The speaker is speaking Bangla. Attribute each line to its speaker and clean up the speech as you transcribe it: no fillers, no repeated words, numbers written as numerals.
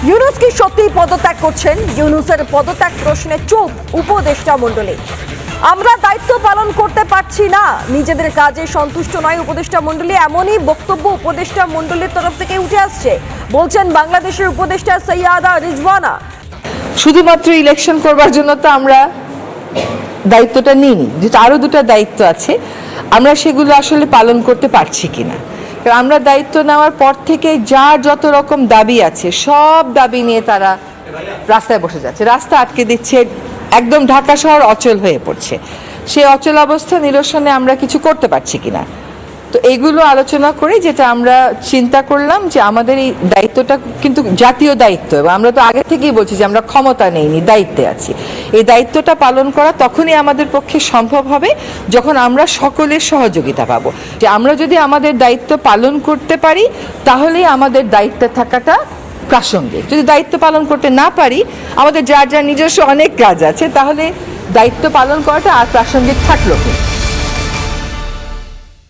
Speaker 1: ইউনূস কি সত্যি পদত্যাগ করছেন? ইউনূসের পদত্যাগ প্রশ্নে চুপ উপদেষ্টা মণ্ডলী। আমরা দায়িত্ব পালন করতে পারছি না, নিজেদের কাজে সন্তুষ্ট নয় উপদেষ্টা মণ্ডলী, এমনই বক্তব্য উপদেষ্টা মণ্ডলীর তরফ থেকে উঠে আসছে, বলছেন বাংলাদেশের উপদেষ্টা সৈয়দা রিজওয়ানা।
Speaker 2: শুধুমাত্র ইলেকশন করবার জন্য তো আমরা দায়িত্বটা নিইনি, যেটা আরো দুটো দায়িত্ব আছে, আমরা সেগুলো আসলে পালন করতে পারছি কিনা। আমরা দায়িত্ব নেওয়ার পর থেকে যার যত রকম দাবি আছে সব দাবি নিয়ে তারা রাস্তায় বসে যাচ্ছে, রাস্তা আটকে দিচ্ছে, একদম ঢাকা শহর অচল হয়ে পড়ছে। সেই অচল অবস্থা নিরসনে আমরা কিছু করতে পারছি কিনা, তো এইগুলো আলোচনা করে যেটা আমরা চিন্তা করলাম যে আমাদের এই দায়িত্বটা কিন্তু জাতীয় দায়িত্ব, এবং আমরা তো আগে থেকেই বলছি যে আমরা ক্ষমতা নেইনি, দায়িত্বে আছি। এই দায়িত্বটা পালন করা তখনই আমাদের পক্ষে সম্ভব হবে যখন আমরা সকলের সহযোগিতা পাবো। যে আমরা যদি আমাদের দায়িত্ব পালন করতে পারি তাহলেই আমাদের দায়িত্বে থাকাটা প্রাসঙ্গিক। যদি দায়িত্ব পালন করতে না পারি, আমাদের যার যার নিজস্ব অনেক কাজ আছে, তাহলে দায়িত্ব পালন করাটা আর প্রাসঙ্গিক থাকলো কি।